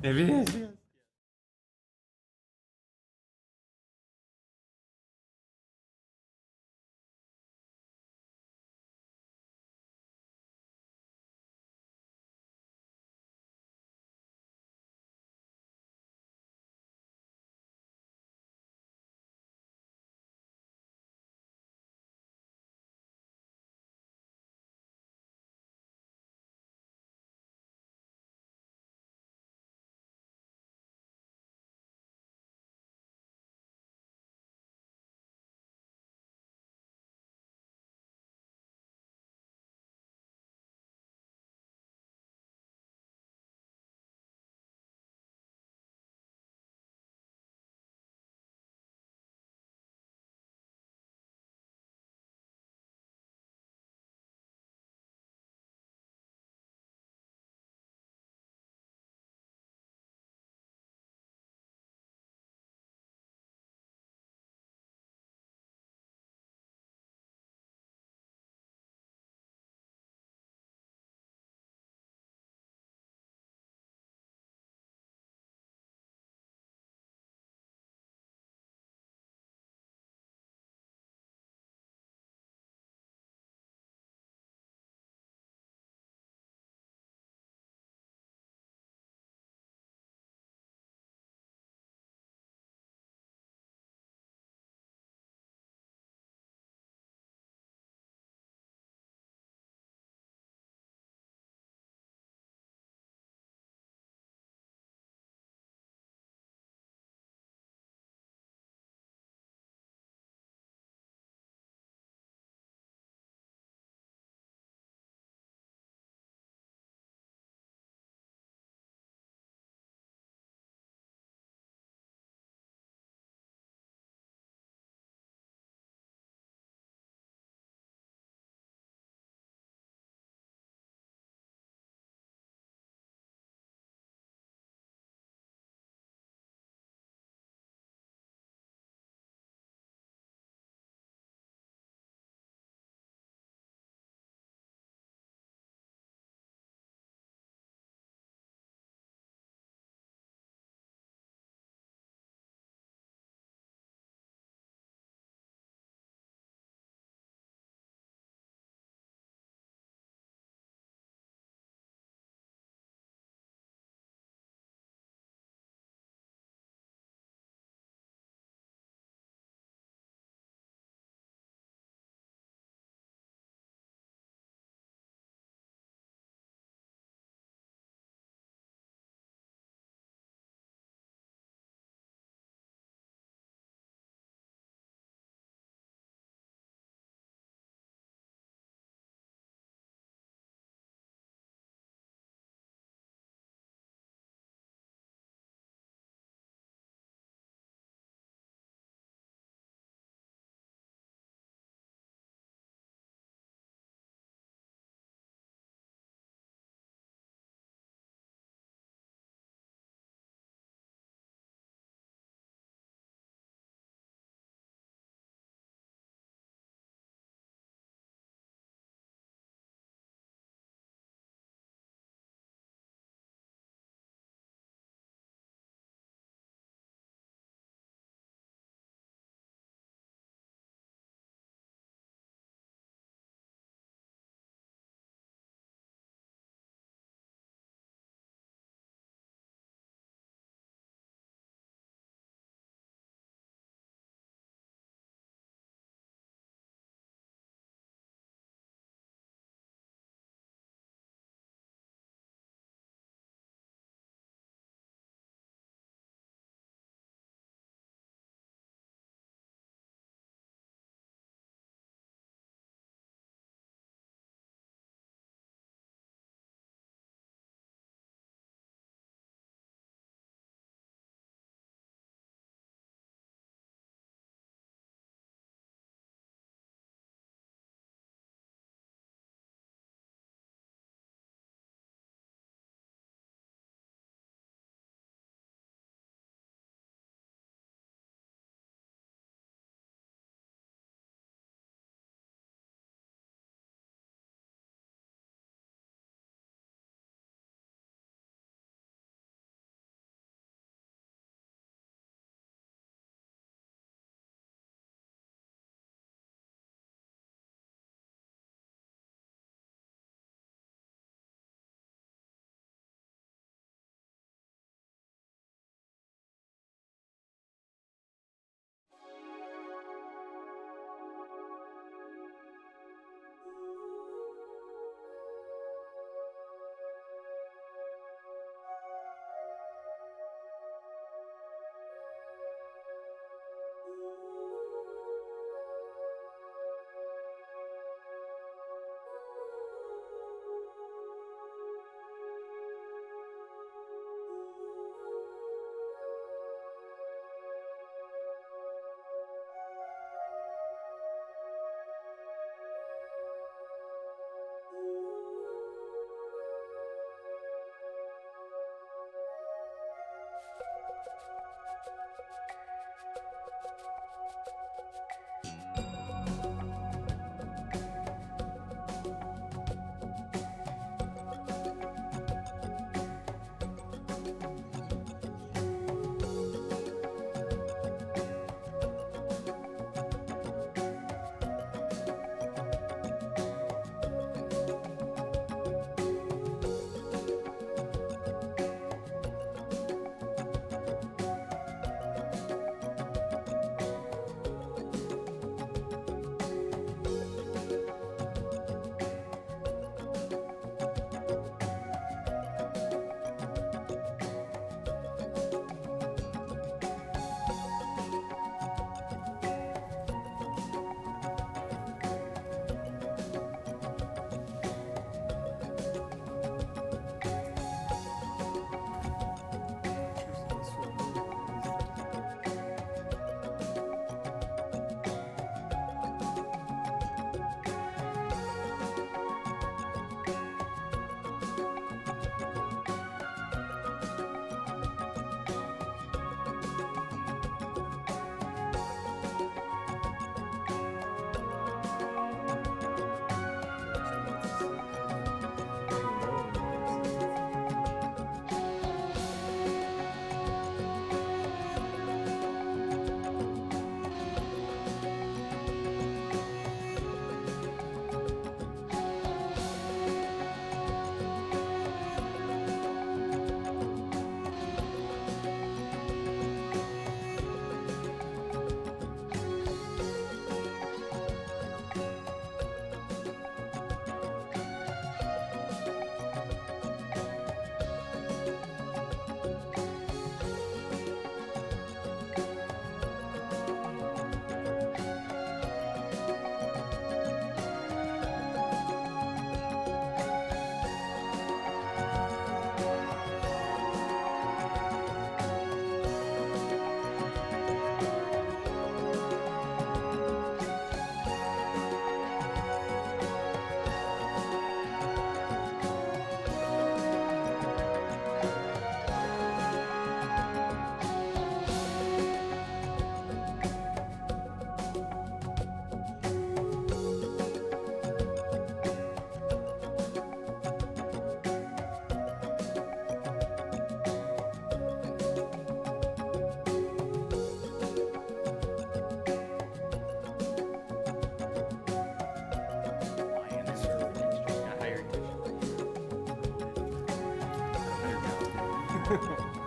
Evet.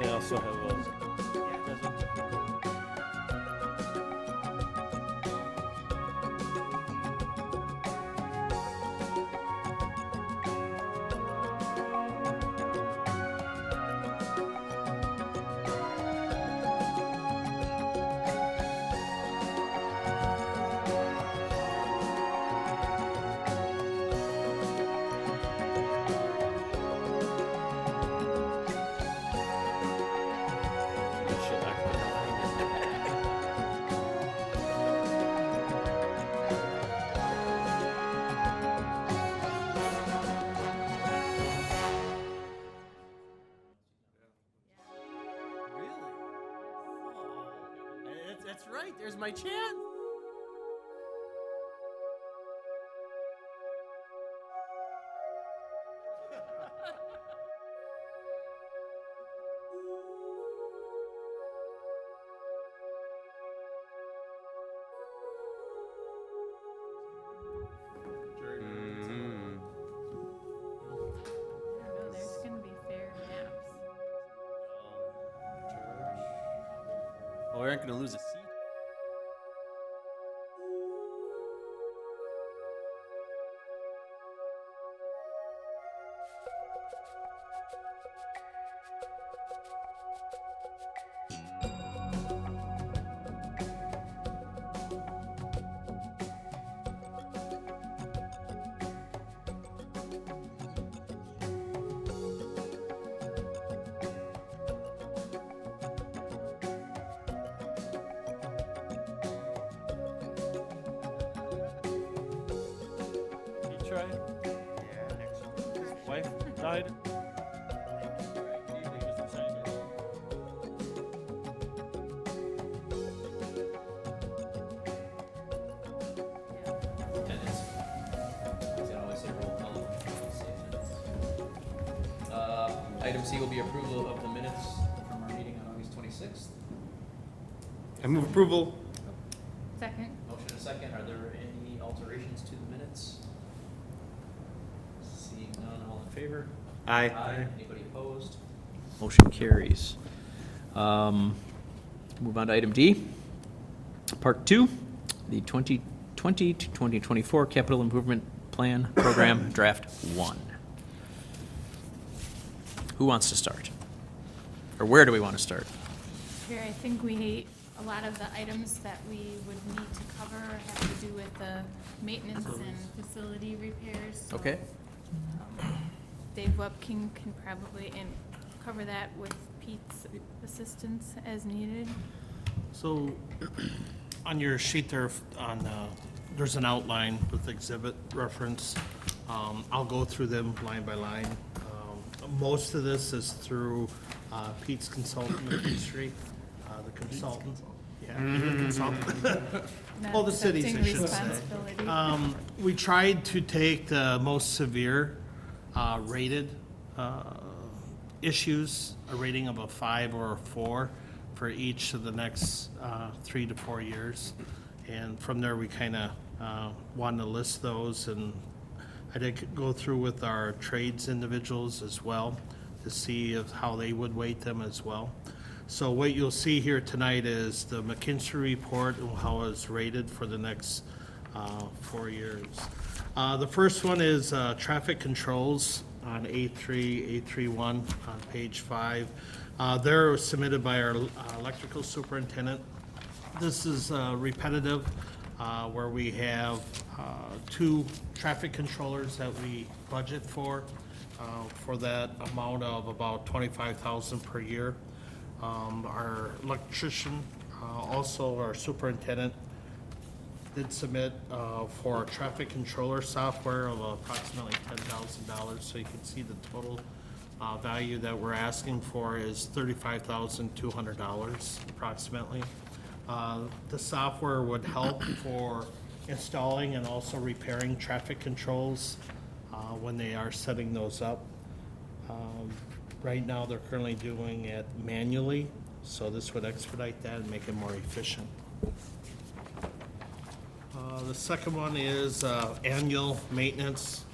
They also have That's right. There's my chance. There's gonna be fair maps. Well, we aren't going to lose a seat. he tried. His wife died. Item C will be approval of the minutes from our meeting on August 26th. I move approval. Second. Motion and a second. Are there any alterations to the minutes? Seeing none, all in favor? Aye. Anybody opposed? Motion carries. Move on to item D. Part 2, the 2020 to 2024 Capital Improvement Plan Program Draft 1. Who wants to start? Or where do we want to start? Here, I think a lot of the items that we would need to cover have to do with the maintenance and facility repairs. So, Okay. Dave Webking can probably cover that with Pete's assistance as needed. So, on your sheet there, there's an outline with exhibit reference. I'll go through them line by line. Most of this is through Pete's consultant, McKinstry, the consultant. Yeah, the consultant. Not Well, the cities, I accepting should say. responsibility. We tried to take the most severe rated issues, a rating of a 5 or a 4 for each of the next 3 to 4 years. And from there, we kind of wanted to list those, and I did go through with our trades individuals as well to see how they would weight them as well. So what you'll see here tonight is the McKinstry report and how it's rated for the next 4 years. The first one is traffic controls on A3, A31 on page 5. They're submitted by our electrical superintendent. This is repetitive, where we have 2 traffic controllers that we budget for that amount of about $25,000 per year. Our electrician, also our superintendent, did submit for a traffic controller software of approximately $10,000. So you can see the total value that we're asking for is $35,200 approximately. The software would help for installing and also repairing traffic controls when they are setting those up. Right now, they're currently doing it manually, so this would expedite that and make it more efficient. The second one is annual maintenance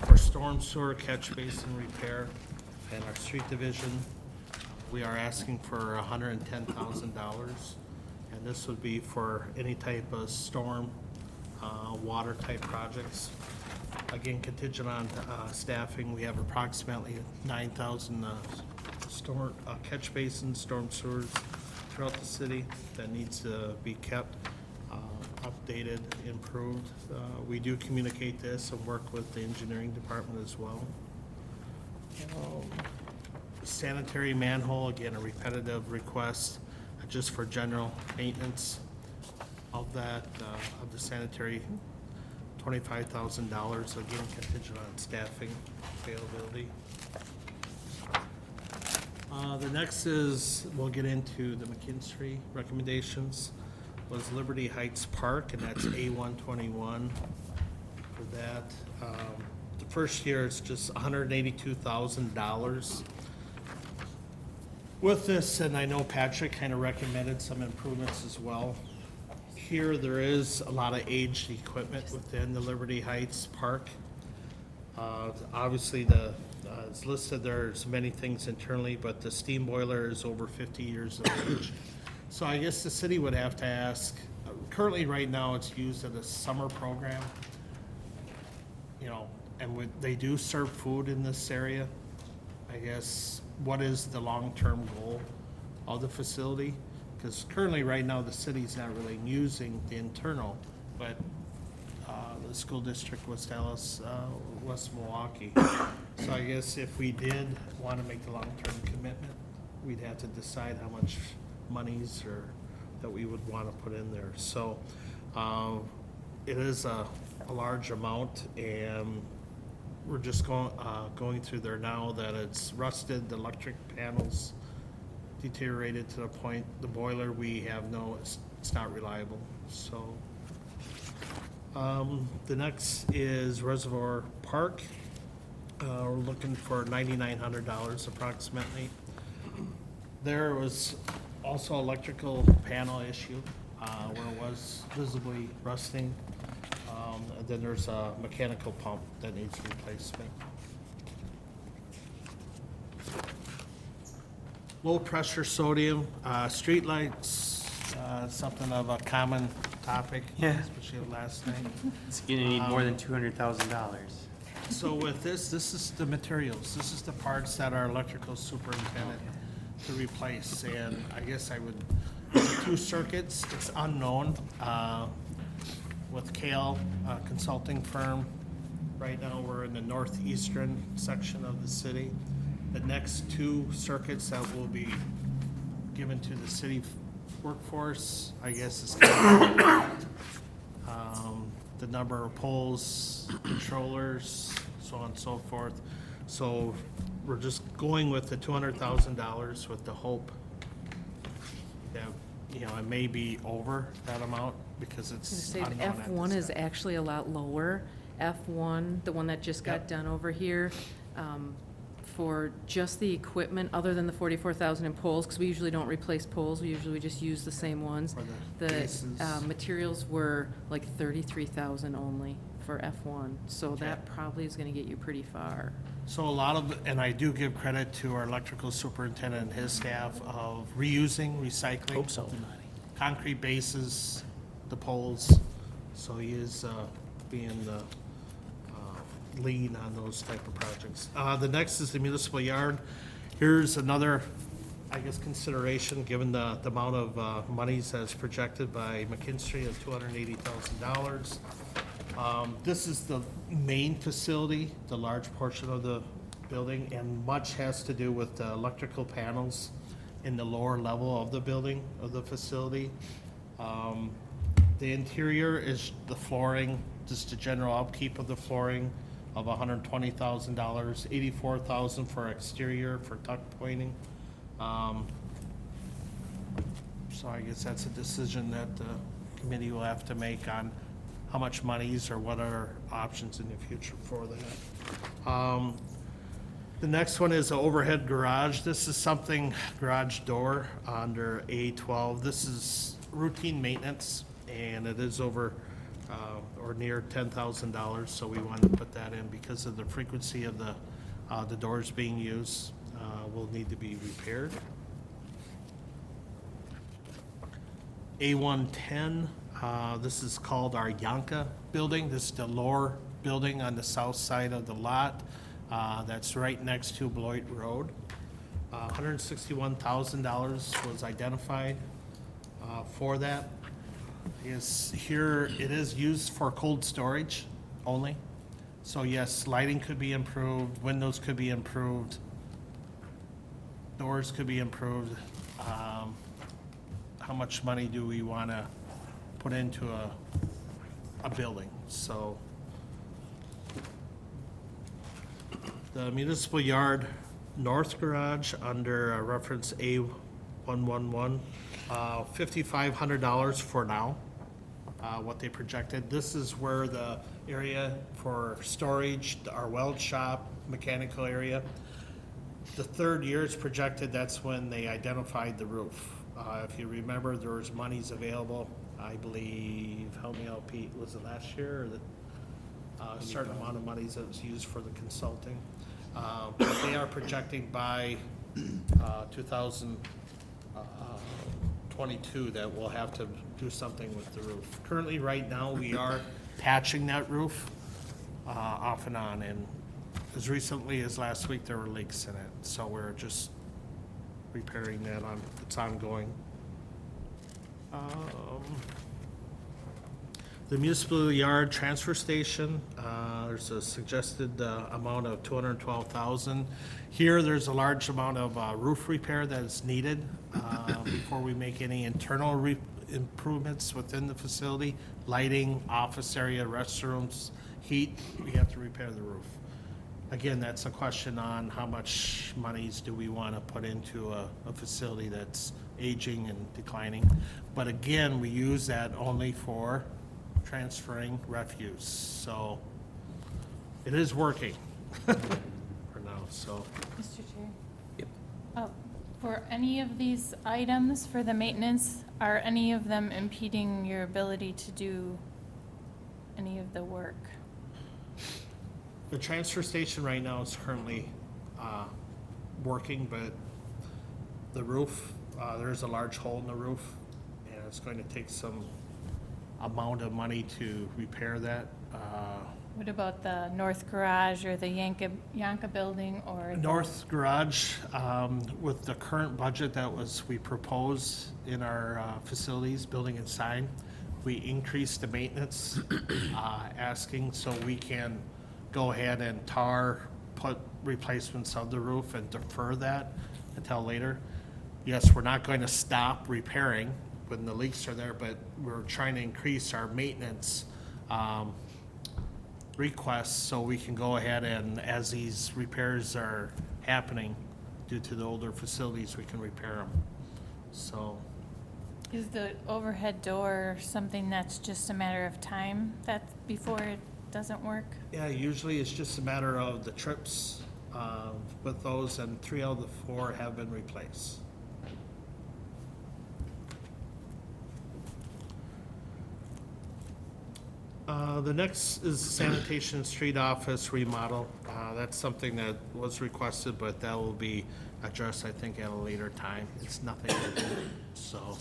for storm sewer catch basin repair and our street division. We are asking for $110,000, and this would be for any type of storm, water type projects. Again, contingent on staffing, we have approximately 9,000 catch basins, storm sewers throughout the city that needs to be kept updated, improved. We do communicate this and work with the engineering department as well. Sanitary manhole, again, a repetitive request just for general maintenance of that, of the sanitary, $25,000, again contingent on staffing availability. The next is, we'll get into the McKinstry recommendations, was Liberty Heights Park, and that's A121 for that. The first year it's just $182,000. With this, and I know Patrick kind of recommended some improvements as well. Here, there is a lot of aged equipment within the Liberty Heights Park. Obviously, it's listed, there's many things internally, but the steam boiler is over 50 years of age. So I guess the city would have to ask, currently right now it's used in a summer program, and they do serve food in this area. I guess, what is the long-term goal of the facility? Because currently, right now, the city's not really using the internal, but the school district, West Allis, West Milwaukee. So I guess if we did want to make the long-term commitment, we'd have to decide how much monies or that we would want to put in there. So it is a large amount, and we're just going through there now that it's rusted, the electric panels deteriorated to the point, the boiler, it's not reliable. So the next is Reservoir Park. We're looking for $9,900 approximately. There was also electrical panel issue, where it was visibly rusting. And then there's a mechanical pump that needs replacement. Low pressure sodium, streetlights, something of a common topic. Yeah. Especially last night. It's gonna need more than $200,000. So with this is the materials, this is the parts that our electrical superintendent to replace, and I guess I would, the 2 circuits, it's unknown, with Kale Consulting Firm. Right now, we're in the northeastern section of the city. The next 2 circuits that will be given to the city workforce, I guess, is kind of, the number of poles, controllers, so on and so forth. So we're just going with the $200,000 with the hope that, you know, it may be over that amount because it's Say unknown at F1 this is time. actually a lot lower. F1, the one that just got Yep. done over here, for just the equipment, other than the 44,000 in poles, because we usually don't replace poles, we usually just use the same ones. For the The bases. materials were like 33,000 only for F1, so that probably is gonna get you pretty far. So a lot of, and I do give credit to our electrical superintendent and his staff of reusing, recycling. Hope so. Concrete bases, the poles, so he is being the lead on those type of projects. The next is the municipal yard. Here's another, I guess, consideration, given the amount of monies that's projected by McKinstry of $280,000. This is the main facility, the large portion of the building, and much has to do with the electrical panels in the lower level of the building, of the facility. The interior is the flooring, just the general upkeep of the flooring of $120,000, $84,000 for exterior, for tuck pointing. So I guess that's a decision that the committee will have to make on how much monies or what are options in the future for that. The next one is the overhead garage. This is something, garage door under A12. This is routine maintenance, and it is over or near $10,000, so we wanted to put that in because of the frequency of the doors being used, will need to be repaired. A110, this is called our Yonka building. This is the lower building on the south side of the lot. That's right next to Beloit Road. $161,000 was identified for that. Is here, it is used for cold storage only. So yes, lighting could be improved, windows could be improved, doors could be improved. How much money do we want to put into a building? So the municipal yard north garage under reference A111, $5,500 for now, what they projected. This is where the area for storage, our weld shop, mechanical area. The 3rd year is projected, that's when they identified the roof. If you remember, there was monies available, I believe, help me out, Pete, was it last year, or a certain amount of monies that was used for the consulting? But they are projecting by 2022 that we'll have to do something with the roof. Currently, right now, we are patching that roof off and on, and as recently as last week, there were leaks in it, so we're just repairing that on, it's ongoing. The municipal yard transfer station, there's a suggested amount of $212,000. Here, there's a large amount of roof repair that is needed before we make any internal improvements within the facility. Lighting, office area, restrooms, heat, we have to repair the roof. Again, that's a question on how much monies do we want to put into a facility that's aging and declining. But again, we use that only for transferring refuse. So it is working. for now, so. Mr. Chair? Yep. For any of these items for the maintenance, are any of them impeding your ability to do any of the work? The transfer station right now is currently working, but the roof, there's a large hole in the roof, and it's going to take some amount of money to repair that. What about the north garage or the Yanka building or? the- North garage, with the current budget that we proposed in our facilities, building and sign, we increased the maintenance, asking so we can go ahead and put replacements of the roof and defer that until later. Yes, we're not going to stop repairing when the leaks are there, but we're trying to increase our maintenance requests so we can go ahead and, as these repairs are happening due to the older facilities, we can repair them. So, Is the overhead door something that's just a matter of time that before it doesn't work? yeah, usually it's just a matter of the trips with those, and 3 out of the 4 have been replaced. The next is sanitation street office remodel. That's something that was requested, but that will be addressed, I think, at a later time. It's nothing urgent, so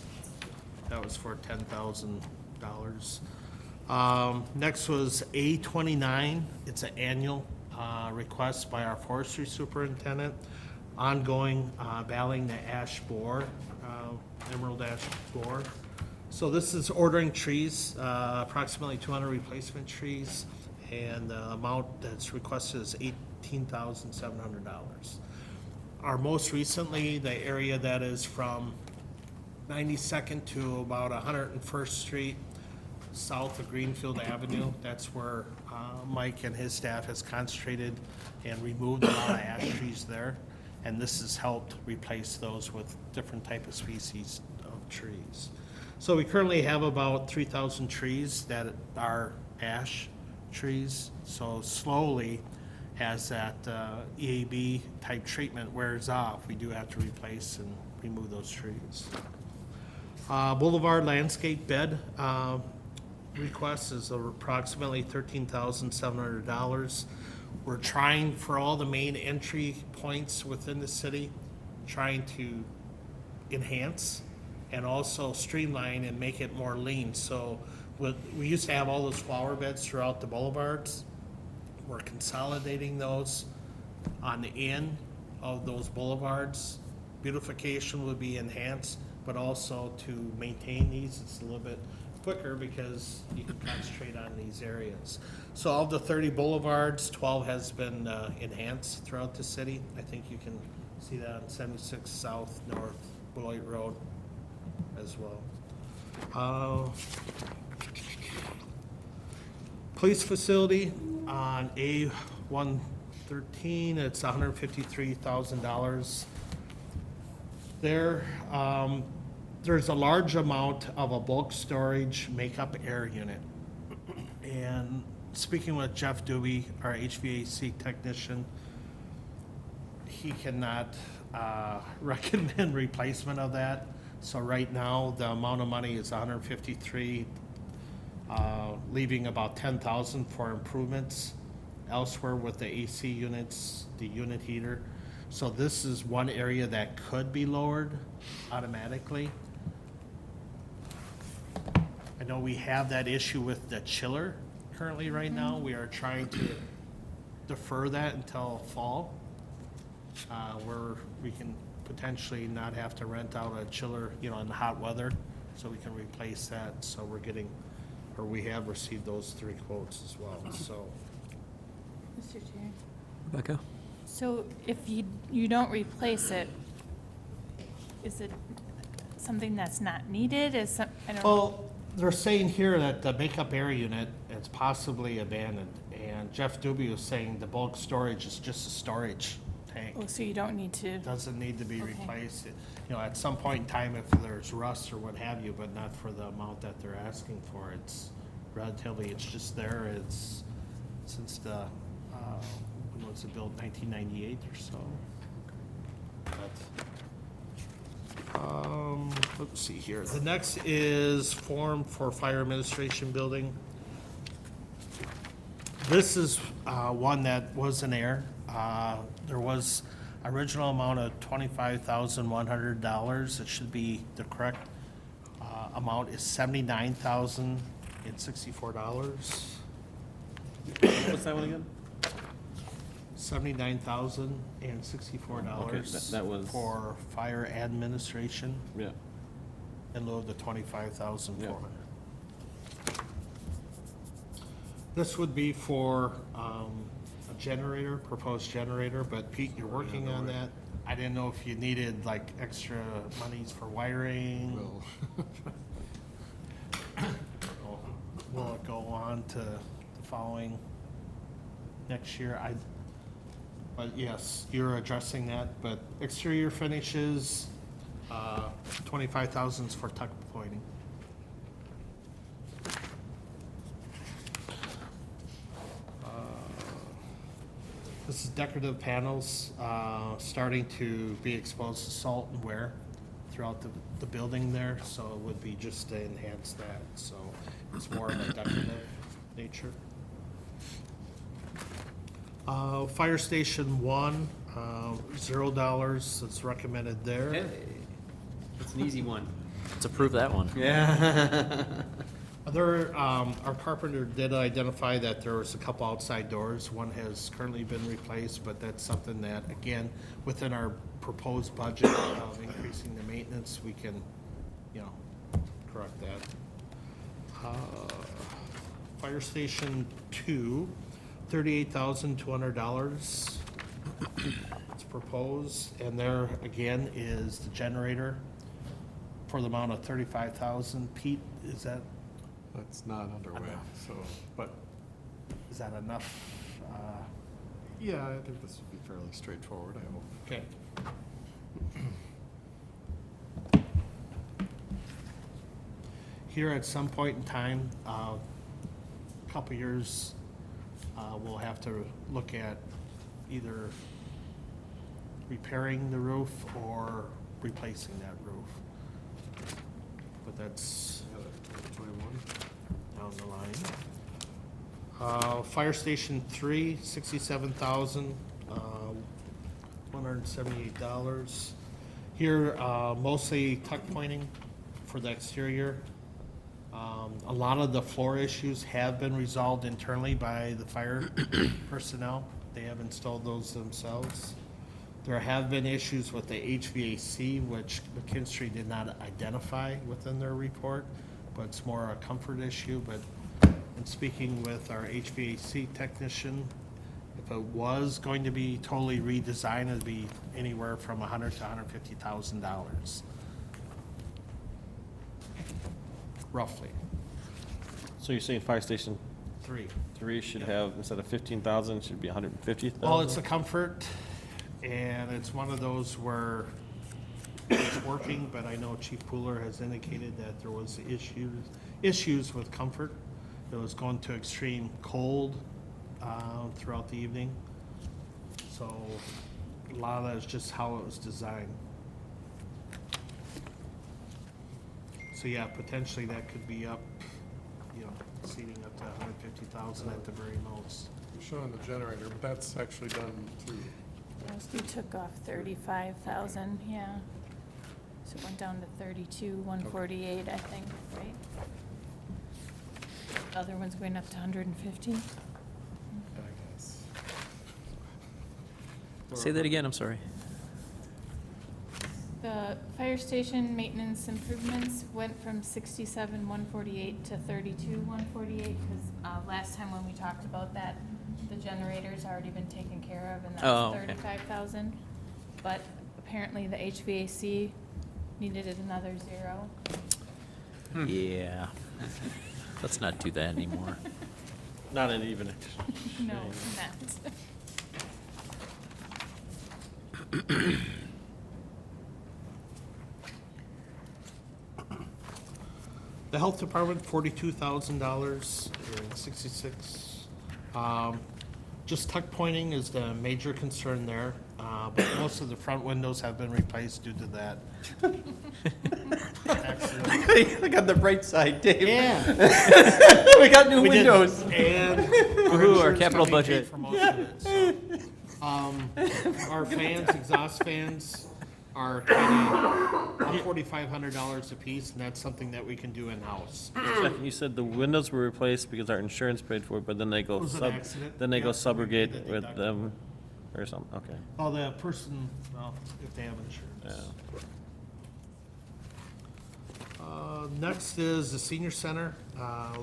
that was for $10,000. Next was A29. It's an annual request by our forestry superintendent. Ongoing baling the ash borer, emerald ash borer. So this is ordering trees, approximately 200 replacement trees, and the amount that's requested is $18,700. Our most recently, the area that is from 92nd to about 101st Street, south of Greenfield Avenue, that's where Mike and his staff has concentrated and removed a lot of ash trees there. And this has helped replace those with different type of species of trees. So we currently have about 3,000 trees that are ash trees. So slowly, as that EAB type treatment wears off, we do have to replace and remove those trees. Boulevard landscape bed request is approximately $13,700. We're trying for all the main entry points within the city, trying to enhance and also streamline and make it more lean. So we used to have all those flower beds throughout the boulevards. We're consolidating those on the end of those boulevards. Beautification would be enhanced, but also to maintain these, it's a little bit quicker because you can concentrate on these areas. So of the 30 boulevards, 12 has been enhanced throughout the city. I think you can see that on 76 South, North, Beloit Road as well. Police facility on A113, it's $153,000. There's a large amount of a bulk storage makeup air unit. And speaking with Jeff Doobie, our HVAC technician, he cannot recommend replacement of that. So right now, the amount of money is 153, leaving about 10,000 for improvements elsewhere with the AC units, the unit heater. So this is one area that could be lowered automatically. I know we have that issue with the chiller currently right now. We are trying to defer that until fall, where we can potentially not have to rent out a chiller, in the hot weather, so we can replace that. So we have received those 3 quotes as well, so. Mr. Chair. Rebecca? So if you don't replace it, is it something that's not needed? I don't know. Well, they're saying here that the makeup air unit is possibly abandoned, and Jeff Doobie was saying the bulk storage is just a storage tank. Oh, so you don't need to, Doesn't need to be Okay. replaced, at some point in time if there's rust or what have you, but not for the amount that they're asking for. It's relatively, it's just there, it's since the, when was was it built 1998 or so? Let's see here. The next is form for fire administration building. This is one that was an error. There was original amount of $25,100. It should be, the correct amount is $79,064. What's that one again? $79,064 Okay, that was- for fire administration Yeah. in lieu of the $25,400. This would be for a generator, proposed generator, but Pete, you're working on that. I didn't know if you needed like extra monies for wiring. Will it go on to the following next year? But yes, you're addressing that, but exterior finishes, 25,000 is for tuck pointing. This is decorative panels, starting to be exposed to salt and wear throughout the building there, so it would be just to enhance that, so it's more of a decorative nature. Fire station 1, $0, it's recommended there. Hey, it's an easy one. Let's approve that one. Yeah. Our carpenter did identify that there was a couple outside doors. One has currently been replaced, but that's something that, again, within our proposed budget of increasing the maintenance, we can, correct that. Fire Station 2, $38,200. It's proposed, and there, again, is the generator for the amount of $35,000. Pete, is that That's not underway, so, but, Is that enough? yeah, I think this would be fairly straightforward, I hope. Okay. Here at some point in time, a couple years, we'll have to look at either repairing the roof or replacing that roof. But that's 21? down the line. Fire Station 3, $67,178. Here, mostly tuck pointing for the exterior. A lot of the floor issues have been resolved internally by the fire personnel. They have installed those themselves. There have been issues with the HVAC, which McKinstry did not identify within their report, but it's more a comfort issue. But in speaking with our HVAC technician, if it was going to be totally redesigned, it'd be anywhere from $100,000 to $150,000, roughly. So you're saying Fire Station 3. 3 should have, instead of 15,000, should be 150,000? Well, it's a comfort, and it's one of those where it's working, but I know Chief Pooler has indicated that there was issues with comfort. It was going to extreme cold throughout the evening. So a lot of that is just how it was designed. So yeah, potentially that could be up, exceeding up to 150,000 at the very most. You're showing the generator, but that's actually done through, You took off 35,000, yeah. So it went down to 32,148, I think, right? The other one's going up to 150. I guess. Say that again, I'm sorry. The fire station maintenance improvements went from 67,148 to 32,148, because last time when we talked about that, the generator's already been taken care of, and Oh, that's okay. 35,000. But apparently the HVAC needed another zero. Yeah. Let's not do that anymore. Not an even. No, not. The health department, $42,000 and 66. Just tuck pointing is the major concern there, but most of the front windows have been replaced due to that. Accident. Look on the bright side, Dave. Yeah. We got new We did. windows. And Woohoo, our insurance capital company paid budget. for most of it, so. Our fans, exhaust fans, are kind of $4,500 a piece, and that's something that we can do in-house. You said the windows were replaced because our insurance paid for it, but then they go It was an sub, accident. then they go Yeah, so we paid subrogate the with deductible. them or something, okay. Well, the person, well, if they have insurance. Next is the senior center,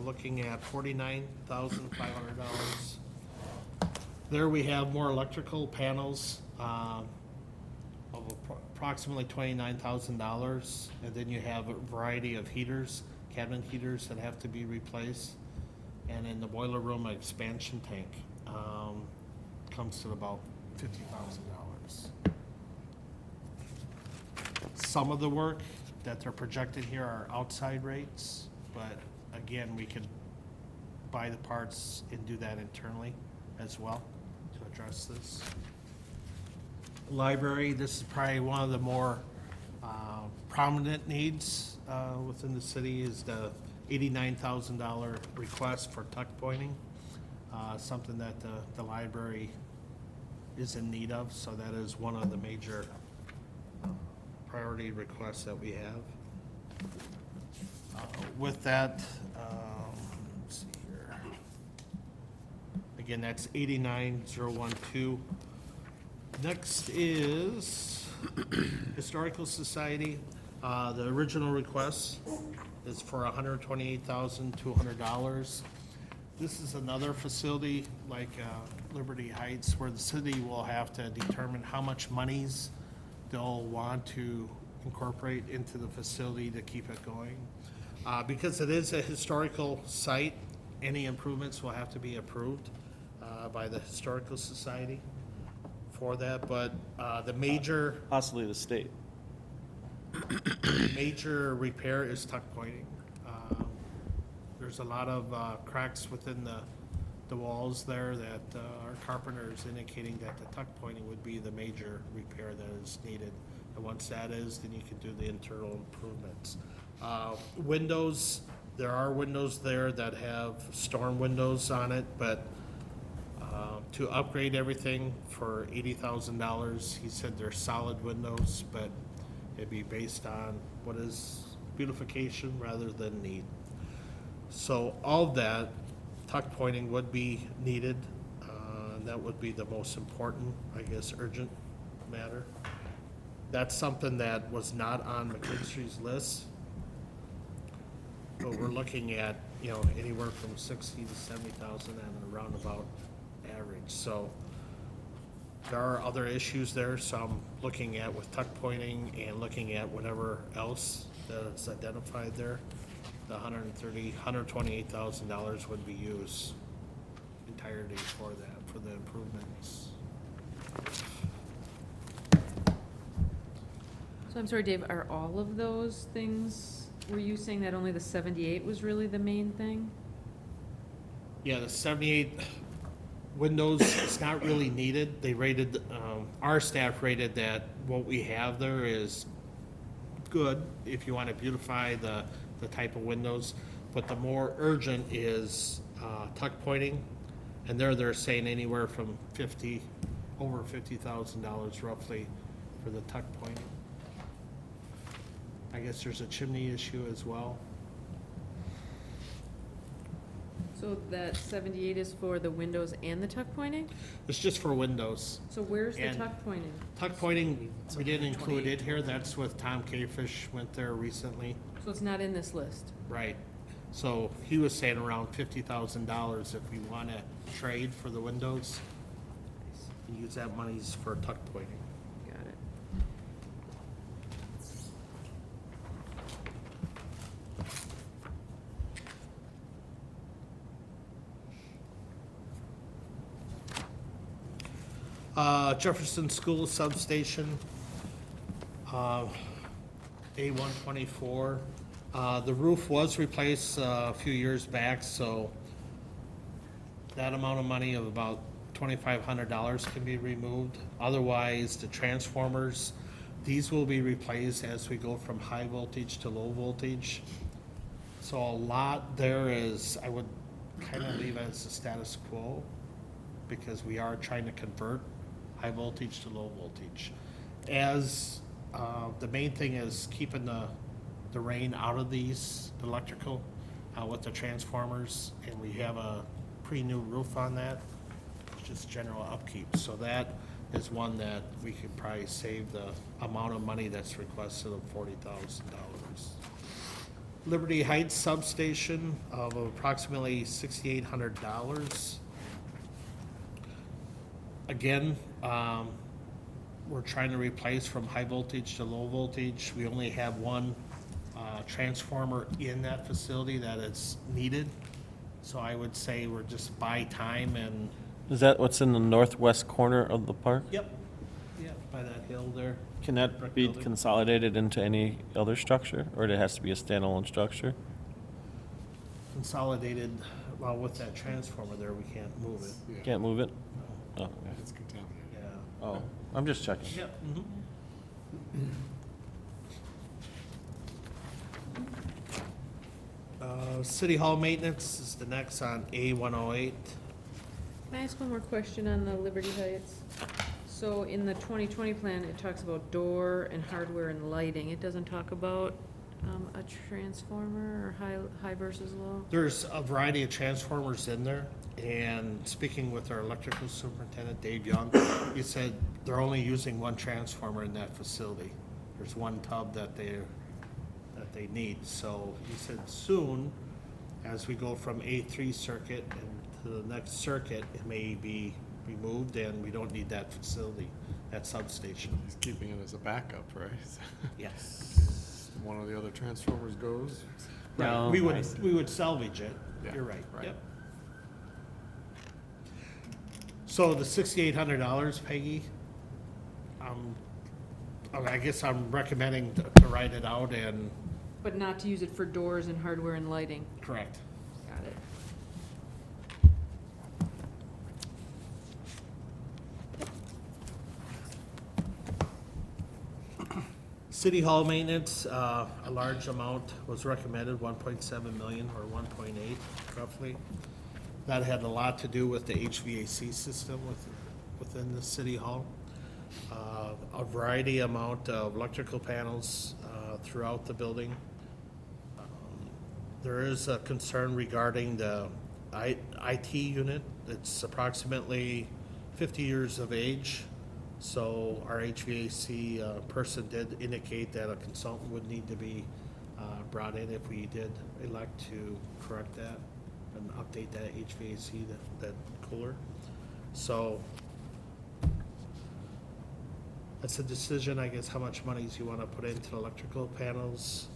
looking at $49,500. There we have more electrical panels, of approximately $29,000. And then you have a variety of heaters, cabinet heaters that have to be replaced. And in the boiler room, an expansion tank, comes to about $50,000. Some of the work that they're projected here are outside rates, but again, we could buy the parts and do that internally as well to address this. Library, this is probably one of the more prominent needs within the city, is the $89,000 request for tuck pointing. Something that the library is in need of, so that is one of the major priority requests that we have. With that, let's see here. Again, that's 89,012. Next is Historical Society. The original request is for $128,200. This is another facility like Liberty Heights, where the city will have to determine how much monies they'll want to incorporate into the facility to keep it going. Because it is a historical site, any improvements will have to be approved by the Historical Society for that, but the major Possibly the state. repair is tuck pointing. There's a lot of cracks within the walls there that our carpenter is indicating that the tuck pointing would be the major repair that is needed. And once that is, then you can do the internal improvements. Windows, there are windows there that have storm windows on it, but to upgrade everything for $80,000, he said they're solid windows, but it'd be based on what is beautification rather than need. So all of that, tuck pointing would be needed. That would be the most important, I guess, urgent matter. That's something that was not on McKinstry's list. But we're looking at, anywhere from 60 to 70,000 and a roundabout average. So there are other issues there, so I'm looking at with tuck pointing and looking at whatever else that's identified there. The $128,000 would be used entirely for that, for the improvements. So I'm sorry, Dave, are all of those things, were you saying that only the 78 was really the main thing? Yeah, the 78 windows, it's not really needed. They rated, our staff rated that what we have there is good if you want to beautify the type of windows. But the more urgent is tuck pointing, and they're saying anywhere from over $50,000 roughly for the tuck pointing. I guess there's a chimney issue as well. So that 78 is for the windows and the tuck pointing? It's just for windows. So where's the And- tuck pointing? Tuck pointing, we didn't include it here. That's with Tom Kafish, went there recently. So it's not in this list? Right. So he was saying around $50,000 if we want to trade for the windows. And use that monies for tuck pointing. Got it. Jefferson School Substation, A124. The roof was replaced a few years back, so that amount of money of about $2,500 can be removed. Otherwise, the transformers, these will be replaced as we go from high voltage to low voltage. So a lot there is, I would kind of leave as the status quo, because we are trying to convert high voltage to low voltage. As, the main thing is keeping the rain out of these electrical, with the transformers, and we have a pretty new roof on that, just general upkeep. So that is one that we could probably save the amount of money that's requested of $40,000. Liberty Heights substation of approximately $6,800. Again, we're trying to replace from high voltage to low voltage. We only have one transformer in that facility that is needed. So I would say we're just buy time and. Is that what's in the northwest corner of the park? Yep, by that hill there. Can that Brick be building. consolidated into any other structure, or it has to be a standalone structure? Consolidated, well, with that transformer there, we can't move it. Yeah, Can't move it? Oh, okay. it's contaminated. Yeah. Oh, I'm just checking. Yep. City Hall maintenance is the next on A108. Can I ask one more question on the Liberty Heights? So in the 2020 plan, it talks about door and hardware and lighting. It doesn't talk about a transformer or high versus low? There's a variety of transformers in there, and speaking with our electrical superintendent, Dave Young, he said they're only using one transformer in that facility. There's one tub that they need, so he said soon, as we go from A3 circuit and to the next circuit, it may be removed and we don't need that facility, that substation. He's keeping it as a backup, right? Yes. One of the other transformers goes. Right, No, we I see. would salvage it, Yeah, you're right, right. yep. So the $6,800, Peggy, I guess I'm recommending to write it out and, But not to use it for doors and hardware and lighting. correct. Got it. City Hall maintenance, a large amount was recommended, 1.7 million or 1.8 roughly. That had a lot to do with the HVAC system within the City Hall. A variety amount of electrical panels throughout the building. There is a concern regarding the IT unit. It's approximately 50 years of age. So our HVAC person did indicate that a consultant would need to be brought in if we did elect to correct that and update that HVAC, that cooler. So that's a decision, I guess, how much monies you want to put into the electrical panels,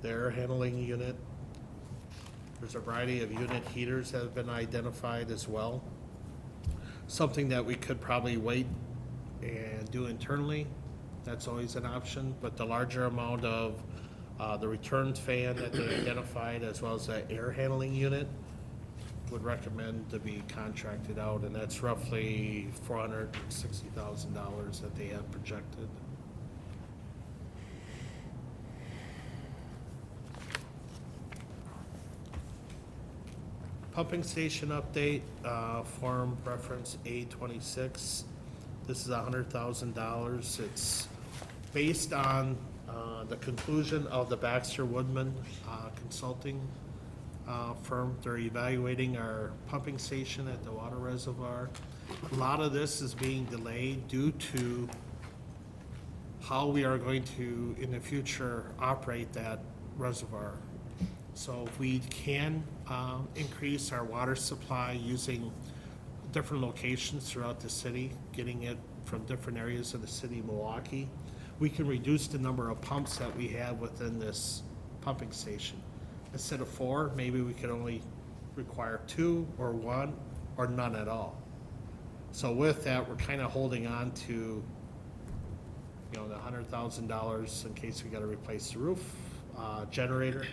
the air handling unit. There's a variety of unit heaters that have been identified as well. Something that we could probably wait and do internally, that's always an option, but the larger amount of the return fan that they identified, as well as that air handling unit, would recommend to be contracted out, and that's roughly $460,000 that they have projected. Pumping station update, form reference A26. This is $100,000. It's based on the conclusion of the Baxter Woodman consulting firm. They're evaluating our pumping station at the water reservoir. A lot of this is being delayed due to how we are going to, in the future, operate that reservoir. So if we can increase our water supply using different locations throughout the city, getting it from different areas of the city of Milwaukee, we can reduce the number of pumps that we have within this pumping station. Instead of 4, maybe we could only require 2 or 1 or none at all. So with that, we're kind of holding on to, the $100,000 in case we got to replace the roof, generator,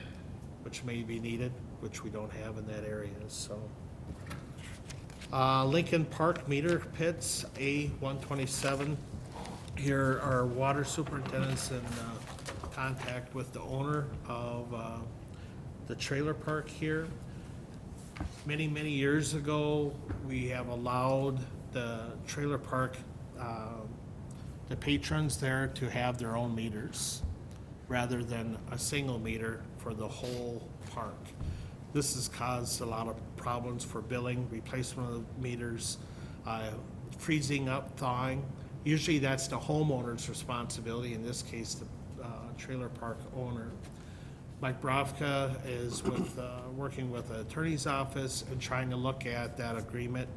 which may be needed, which we don't have in that area, so. Lincoln Park meter pits, A127. Here, our water superintendent's in contact with the owner of the trailer park here. Many, many years ago, we have allowed the trailer park, the patrons there to have their own meters rather than a single meter for the whole park. This has caused a lot of problems for billing, replacement of the meters, freezing up, thawing. Usually that's the homeowner's responsibility, in this case, the trailer park owner. Mike Brovka is working with the attorney's office and trying to look at that agreement.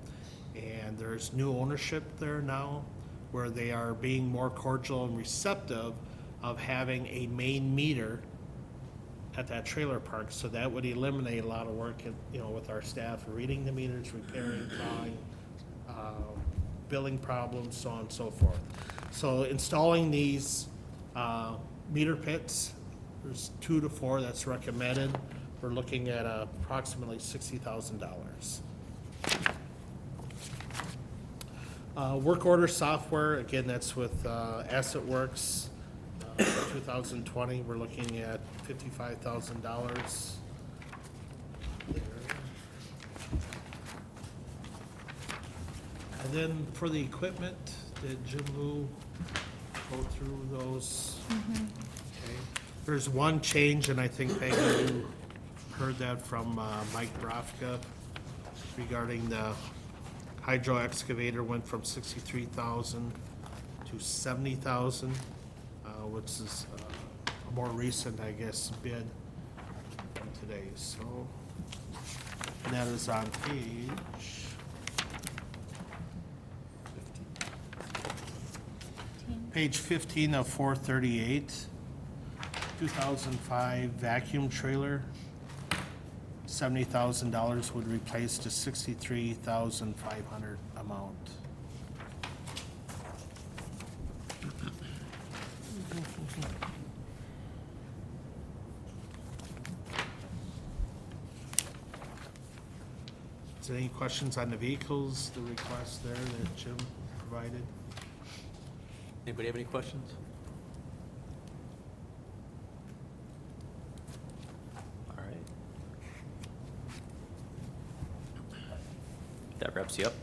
And there's new ownership there now, where they are being more cordial and receptive of having a main meter at that trailer park. So that would eliminate a lot of work, with our staff, reading the meters, repairing, thawing, billing problems, so on and so forth. So installing these meter pits, there's 2 to 4 that's recommended. We're looking at approximately $60,000. Work order software, again, that's with AssetWorks. 2020, we're looking at $55,000. And then for the equipment, did Jim Lou go through those? Okay. There's one change, and I think Peggy, you heard that from Mike Brovka regarding the hydro excavator went from 63,000 to 70,000, which is a more recent, I guess, bid from today. So, and that is on page 15 of 438. 2005 vacuum trailer, $70,000 would replace the $63,500 amount. Is there any questions on the vehicles, the request there that Jim provided? Anybody have any questions? All right. That wraps you up.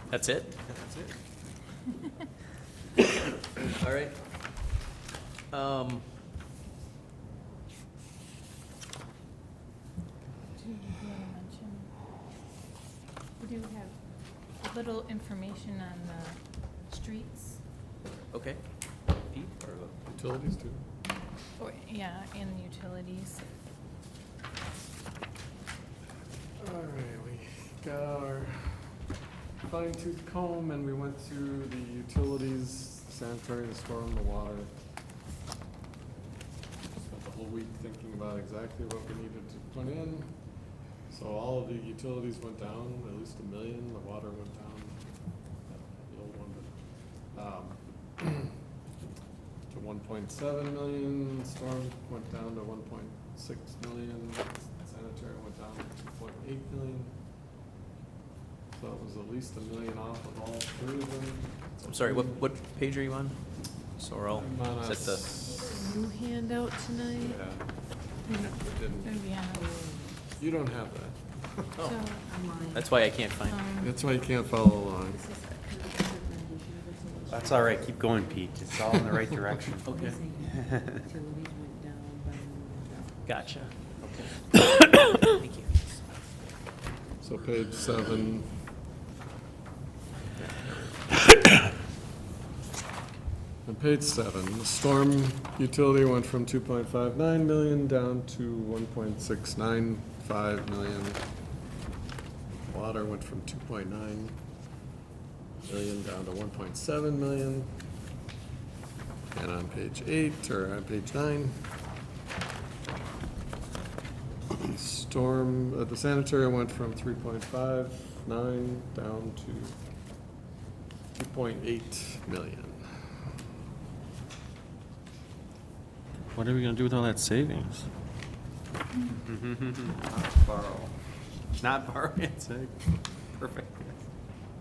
That's it? That's it. All right. Do you want to mention? We do have a little information on the streets, Okay. Pete, or Utilities too. or, yeah, and utilities. All right, we got our fine tooth comb and we went through the utilities, sanitary, the storm, the water. Spent the whole week thinking about exactly what we needed to put in. So all of the utilities went down, at least $1 million. The water went down, the old one, but, to 1.7 million. Storm went down to 1.6 million. Sanitary went down to 2.8 million. So it was at least $1 million off of all three of them. I'm sorry, what page are you on? So we're all, I'm on is that the, New handout tonight? Yeah. It didn't. Maybe on You don't have that. oh, So, that's why I can't find it. That's why you can't follow along. this is kind of a recommendation of this That's all right, keep going, Pete. It's all in the right direction. Okay. Utilities went down by $1 million. Gotcha. Okay. Thank you. So page 7. On page 7, the storm utility went from 2.59 million down to 1.695 million. Water went from 2.9 million down to 1.7 million. And on page 8, or on page 9, the storm, the sanitary went from 3.59 down to 2.8 million. What are we gonna do with all that savings? Not borrow. Not borrow, it's like. Perfect.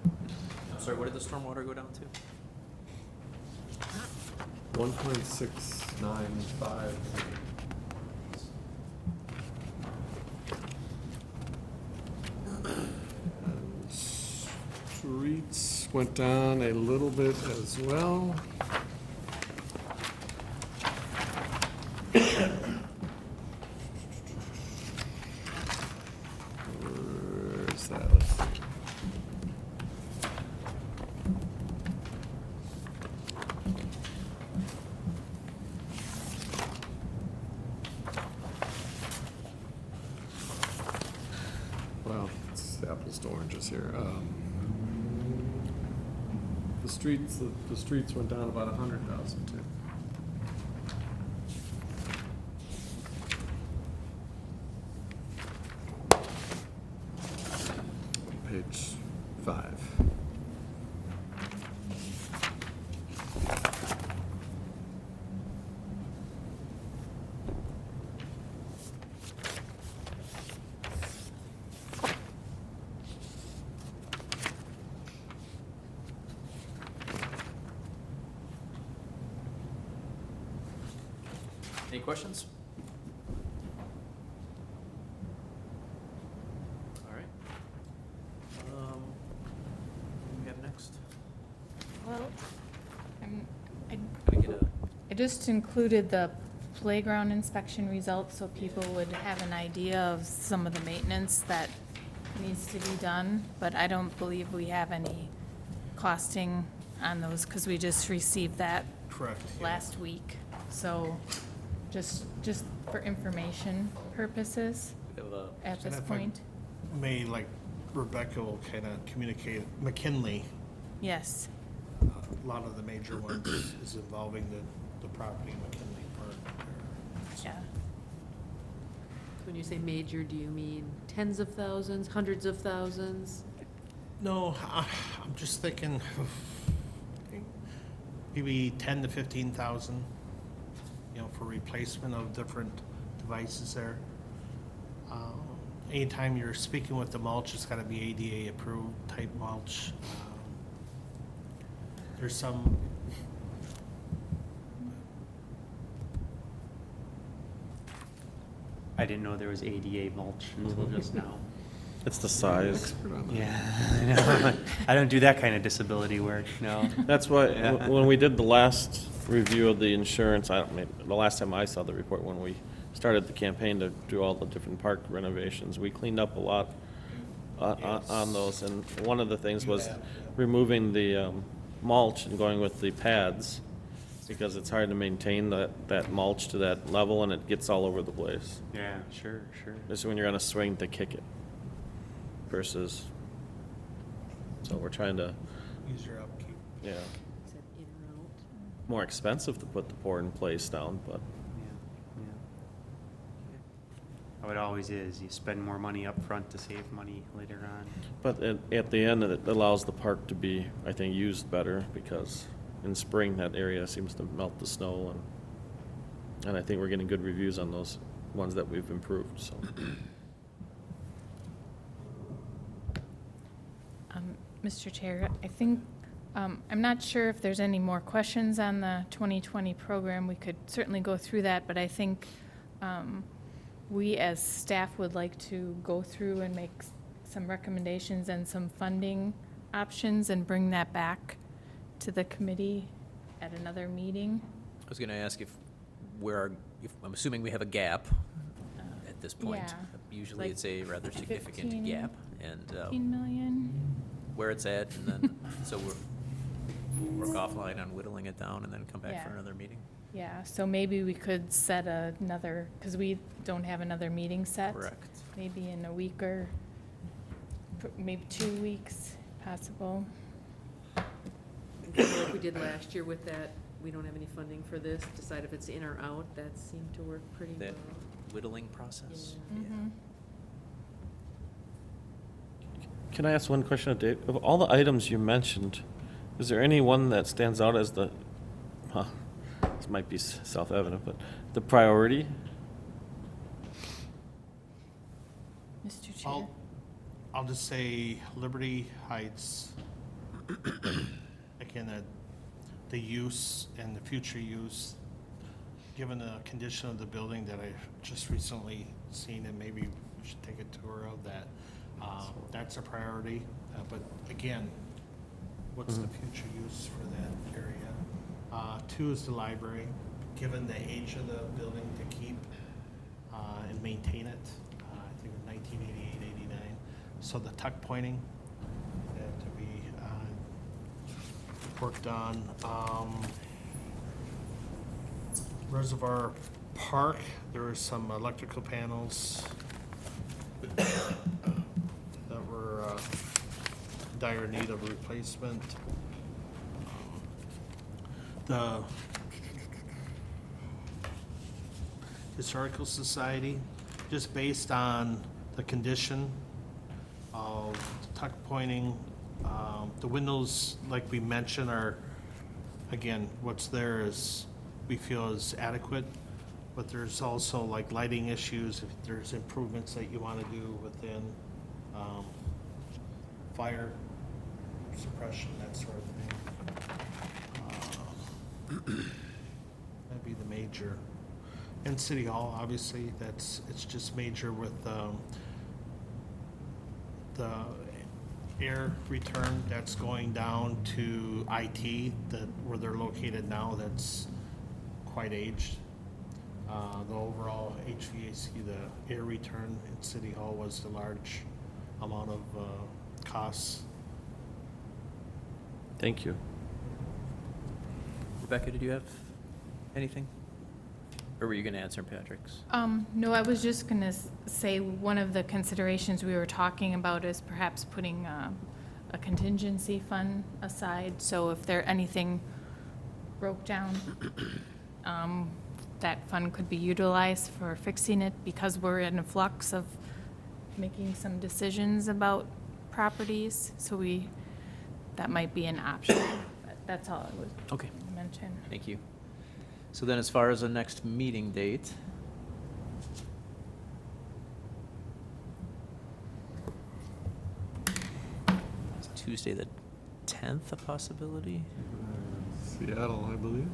I'm sorry, what did the stormwater go down to? 1.695. And streets went down a little bit as well. Where's that? Let's see. Well, it's apples to oranges here. The streets went down about 100,000 too. Page 5. Any questions? All right. What do we have next? Well, I Can I get a, I just included the playground inspection results so people would have an idea of some of the maintenance that needs to be done, but I don't believe we have any costing on those because we just received that Correct. yeah. last week. So just for information purposes we have a, at this And if I point. May, like Rebecca will kind of communicate, McKinley, Yes, a lot of the major ones is involving the property in McKinley Park. there. yeah. When you say major, do you mean tens of thousands, hundreds of thousands? No, I'm just thinking maybe 10 to 15,000, for replacement of different devices there. Anytime you're speaking with the mulch, it's gotta be ADA approved type mulch. There's some, I didn't know there was ADA mulch until just now. It's the size. Expert on that. Yeah, I know. I don't do that kind of disability work, no. That's why, Yeah. when we did the last review of the insurance, the last time I saw the report, when we started the campaign to do all the different park renovations, we cleaned up a lot on those. And one of the things was removing the mulch and going with the pads, because it's hard to maintain that mulch to that level, and it gets all over the place. Yeah, sure. This is when you're on a swing to kick it versus, so we're trying to, use your upkeep. yeah, Is that in or out? more expensive to put the pour in place down, but Yeah. How it always is, you spend more money up front to save money later on. But at the end, it allows the park to be, I think, used better, because in spring, that area seems to melt the snow, and I think we're getting good reviews on those ones that we've improved, so. Mr. Chair, I think, I'm not sure if there's any more questions on the 2020 program. We could certainly go through that, but I think we as staff would like to go through and make some recommendations and some funding options and bring that back to the committee at another meeting. I was gonna ask if I'm assuming we have a gap at this point. Yeah. Usually Like it's a rather significant 15 gap, and 15 million? where it's at, and then, so we'll work offline on whittling it down and then come back for Yeah. another meeting. Yeah, so maybe we could set another, because we don't have another meeting set. Correct. Maybe in a week or maybe 2 weeks, possible. Kind of like we did last year with that, we don't have any funding for this, decide if it's in or out, that seemed to work pretty well. That whittling process. Yeah. Mhm. Can I ask one question of Dave? Of all the items you mentioned, is there any one that stands out as this might be self-evident, but the priority? Mr. Chair? I'll just say Liberty Heights, again, the use and the future use, given the condition of the building that I just recently seen, and maybe we should take a tour of that. That's a priority, but again, what's the future use for that area? 2 is the library, given the age of the building, to keep and maintain it. I think in 1988, 89. So the tuck pointing had to be worked on. Reservoir Park, there were some electrical panels that were dire need of replacement. The Historical Society, just based on the condition of tuck pointing, the windows, like we mentioned, are, again, what's there is, we feel is adequate, but there's also like lighting issues, if there's improvements that you want to do within fire suppression, that sort of thing. That'd be the major. And City Hall, obviously, it's just major with the air return that's going down to IT, where they're located now, that's quite aged. The overall HVAC, the air return in City Hall was the large amount of costs. Thank you. Rebecca, did you have anything? Or were you gonna answer Patrick's? No, I was just gonna say, one of the considerations we were talking about is perhaps putting a contingency fund aside, so if there, anything broke down, that fund could be utilized for fixing it, because we're in a flux of making some decisions about properties, so that might be an option. But that's all I was Okay, gonna mention. thank you. So then as far as the next meeting date, is Tuesday the 10th a possibility? Seattle, I believe.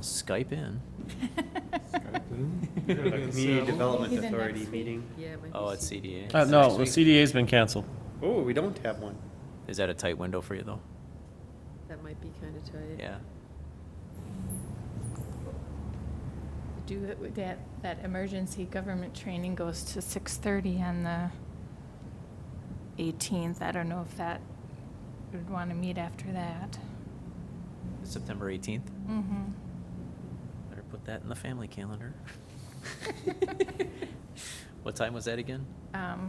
Skype in. Skype in. The You're gonna be in Community Seattle? Development Maybe the Authority next meeting. Yeah, it might be Oh, it's CDA. CDA. No, Next the week. CDA's been canceled. Oh, we don't have one. Is that a tight window for you, though? That might be kind of tight. Yeah. Do it with that emergency government training goes to 6:30 on the 18th. I don't know if that would want to meet after that. September 18th? Mm-hmm. Better put that in the family calendar. What time was that again? I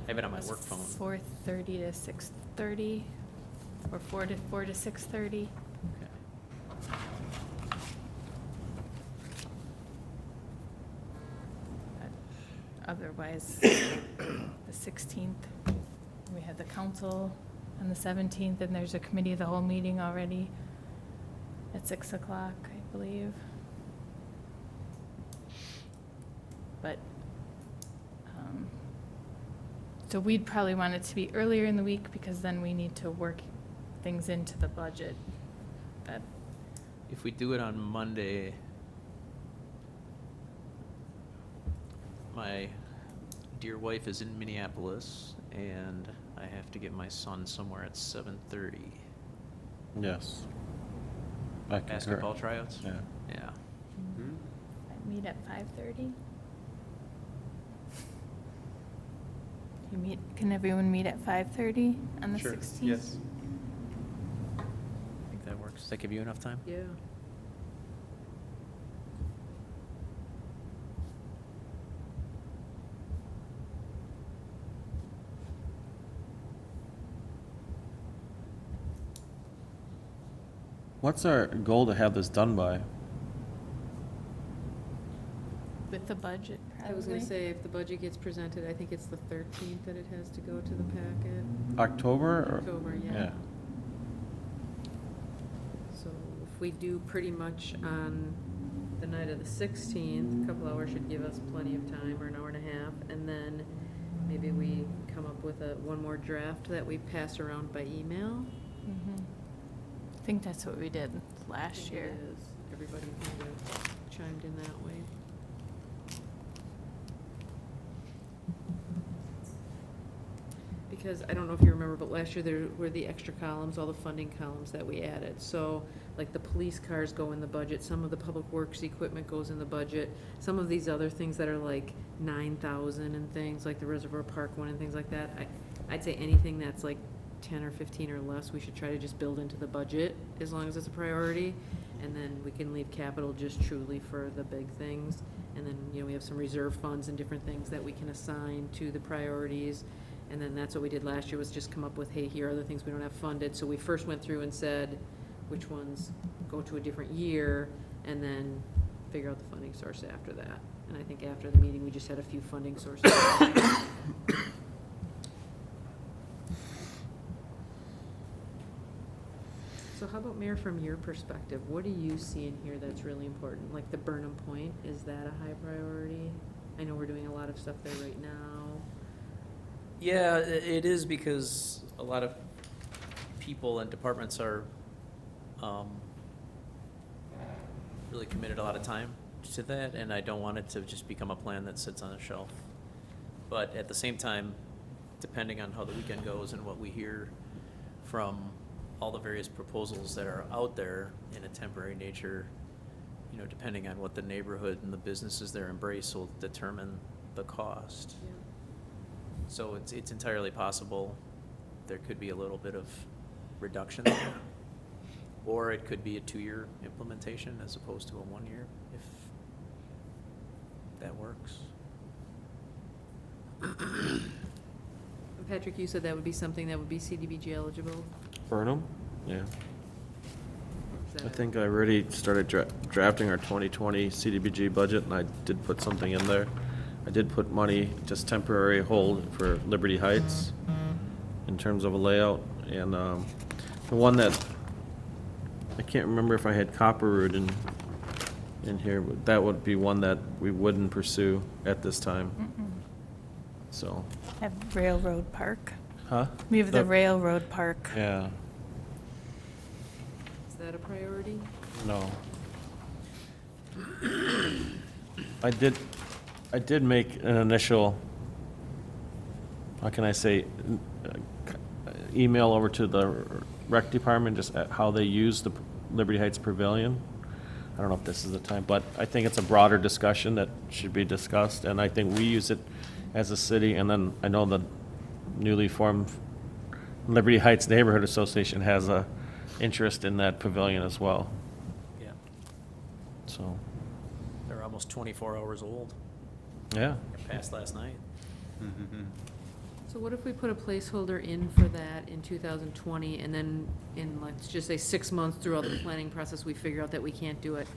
have it on my work phone. 4:30 to 6:30, or 4 to 6:30. Okay. Otherwise, the 16th, we had the council on the 17th, and there's a committee of the whole meeting already at 6 o'clock, I believe. But, so we'd probably want it to be earlier in the week, because then we need to work things into the budget. That, If we do it on Monday, my dear wife is in Minneapolis, and I have to get my son somewhere at 7:30. Yes. I concur. Basketball tryouts? Yeah. Yeah. Hmm? I'd meet at 5:30. Can everyone meet at 5:30 on the Sure, 16th? yes. I think that works. Does that give you enough time? Yeah. What's our goal to have this done by? With the budget, probably. I was gonna say, if the budget gets presented, I think it's the 13th that it has to go to the packet. October or? October, yeah. So if we do pretty much on the night of the 16th, a couple hours should give us plenty of time, or an hour and a half, and then maybe we come up with one more draft that we pass around by email. I think that's what we did I last think year. it is. Everybody kind of chimed in that way. Because I don't know if you remember, but last year there were the extra columns, all the funding columns that we added. So, like the police cars go in the budget, some of the public works equipment goes in the budget, some of these other things that are like 9,000 and things, like the Reservoir Park one and things like that. I'd say anything that's like 10 or 15 or less, we should try to just build into the budget as long as it's a priority. And then we can leave capital just truly for the big things. And then, we have some reserve funds and different things that we can assign to the priorities. And then that's what we did last year, was just come up with, hey, here are the things we don't have funded. So we first went through and said which ones go to a different year, and then figure out the funding source after that. And I think after the meeting, we just had a few funding sources. So how about, Mayor, from your perspective, what do you see in here that's really important? Like the Burnham Point, is that a high priority? I know we're doing a lot of stuff there right now. Yeah, it is, because a lot of people and departments are really committed a lot of time to that, and I don't want it to just become a plan that sits on a shelf. But at the same time, depending on how the weekend goes and what we hear from all the various proposals that are out there in a temporary nature, depending on what the neighborhood and the businesses there embrace will determine the cost. Yeah. So it's entirely possible there could be a little bit of reduction there. Or it could be a 2-year implementation as opposed to a 1-year, if that works. Patrick, you said that would be something that would be CDBG eligible? Burnham? Yeah. Is I that- think I already started drafting our 2020 CDBG budget, and I did put something in there. I did put money, just temporary hold for Liberty Heights in terms of a layout. And the one that, I can't remember if I had Copper Root in here, but that would be one that we wouldn't pursue at this time. So, Have Railroad Park. huh? We have the Railroad Park. Yeah, Is that a priority? no. I did make an initial, how can I say, email over to the rec department, just at how they use the Liberty Heights Pavilion. I don't know if this is the time, but I think it's a broader discussion that should be discussed, and I think we use it as a city, and then I know the newly formed Liberty Heights Neighborhood Association has a interest in that pavilion as well, Yeah, so, they're almost 24 hours old. yeah. Passed last night. So what if we put a placeholder in for that in 2020, and then in, let's just say, 6 months throughout the planning process, we figure out that we can't do it?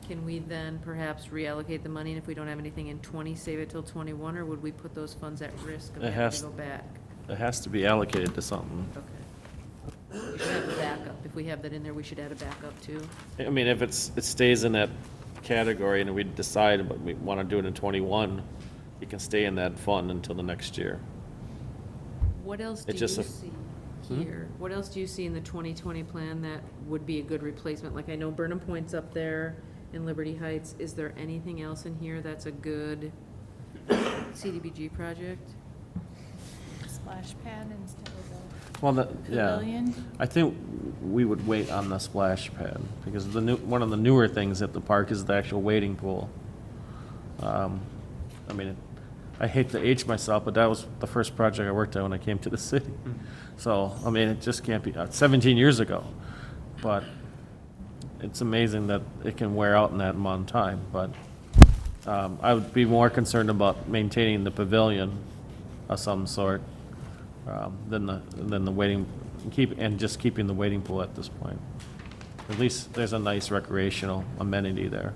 Can we then perhaps reallocate the money, and if we don't have anything in 20, save it till 21, or would we put those funds at risk of It having has- to go back? It has to be allocated to something. Okay. We should have a backup. If we have that in there, we should add a backup too. I mean, if it stays in that category and we decide, but we want to do it in 21, it can stay in that fund until the next year. What else do It's you just a- see here? What else do you see in the 2020 plan that would be a good replacement? Like, I know Burnham Point's up there in Liberty Heights. Is there anything else in here that's a good CDBG project? Splash pad instead of Well, the yeah, pavilion. I think we would wait on the splash pad, because one of the newer things at the park is the actual wading pool. I mean, I hate to age myself, but that was the first project I worked on when I came to the city. So, I mean, it just can't be, 17 years ago. But it's amazing that it can wear out in that amount of time. But I would be more concerned about maintaining the pavilion of some sort than the waiting, just keeping the wading pool at this point. At least there's a nice recreational amenity there.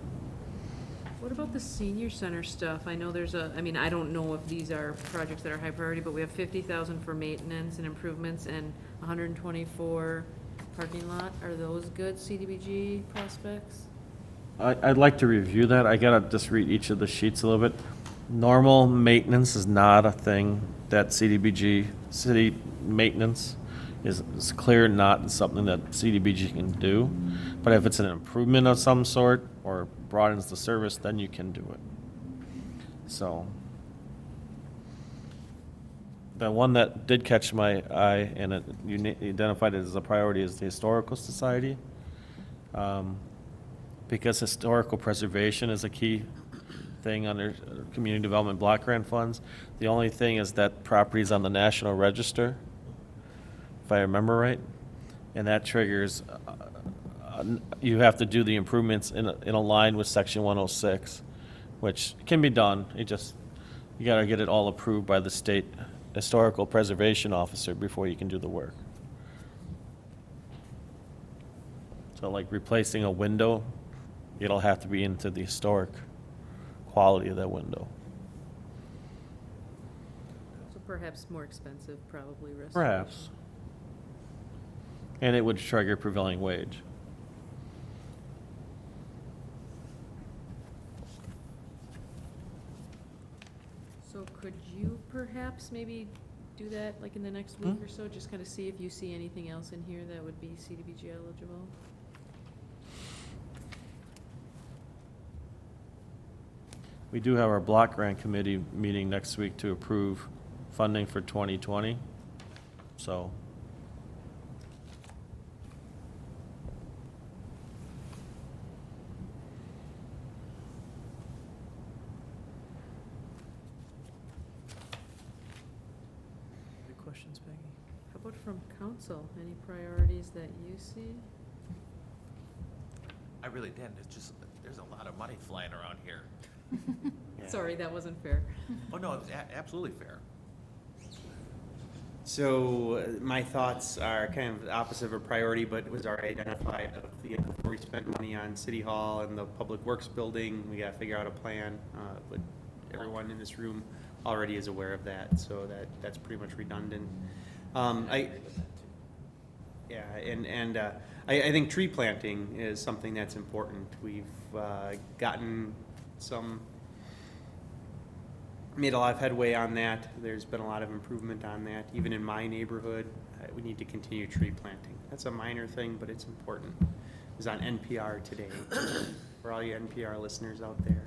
What about the senior center stuff? I know I mean, I don't know if these are projects that are high priority, but we have 50,000 for maintenance and improvements and 124 parking lot. Are those good CDBG prospects? I'd like to review that. I gotta just read each of the sheets a little bit. Normal maintenance is not a thing that CDBG, city maintenance is clear not something that CDBG can do. But if it's an improvement of some sort or broadens the service, then you can do it. So, the one that did catch my eye and you identified it as a priority is the Historical Society. Because historical preservation is a key thing under community development block grant funds. The only thing is that property's on the National Register, if I remember right, and that triggers, you have to do the improvements in a line with Section 106, which can be done. You gotta get it all approved by the state historical preservation officer before you can do the work. So like replacing a window, it'll have to be into the historic quality of that window. So perhaps more expensive, probably restoration. Perhaps. And it would trigger prevailing wage. So could you perhaps maybe do that like in the next week or so? Just kind of see if you see anything else in here that would be CDBG eligible? We do have our block grant committee meeting next week to approve funding for 2020, so. Any questions, Peggy? How about from council? Any priorities that you see? I really didn't. It's just, there's a lot of money flying around here. Yeah. Sorry, that wasn't fair. Oh, no, it's absolutely fair. So my thoughts are kind of the opposite of a priority, but was already identified of, before we spend money on City Hall and the Public Works Building, we gotta figure out a plan, but everyone in this room already is aware of that, so that's pretty much redundant. Yeah, and I think tree planting is something that's important. We've gotten made a lot of headway on that. There's been a lot of improvement on that. Even in my neighborhood, we need to continue tree planting. That's a minor thing, but it's important. It was on NPR today, for all you NPR listeners out there,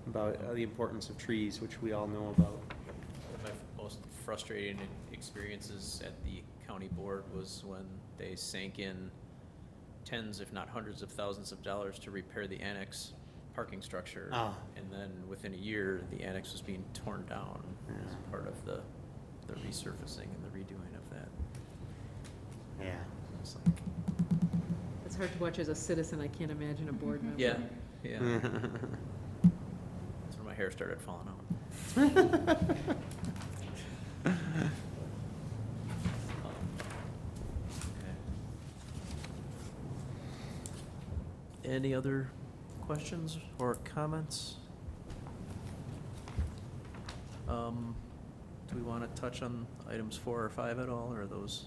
about the importance of trees, which we all know about. One of my most frustrating experiences at the county board was when they sank in tens, if not hundreds of thousands of dollars to repair the annex parking structure. Ah. And then within a year, the annex was being torn down as part of the resurfacing and the redoing of that. Yeah. It's like, It's hard to watch as a citizen. I can't imagine a board member. yeah, yeah. That's when my hair started falling out. Okay. Any other questions or comments? Do we want to touch on items 4 or 5 at all, or are those?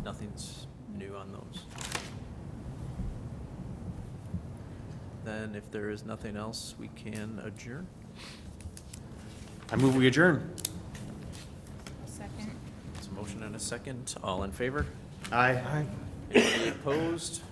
Nothing's new on those. Then if there is nothing else, we can adjourn. I move we adjourn. Second. It's a motion and a second. All in favor? Aye. Any opposed?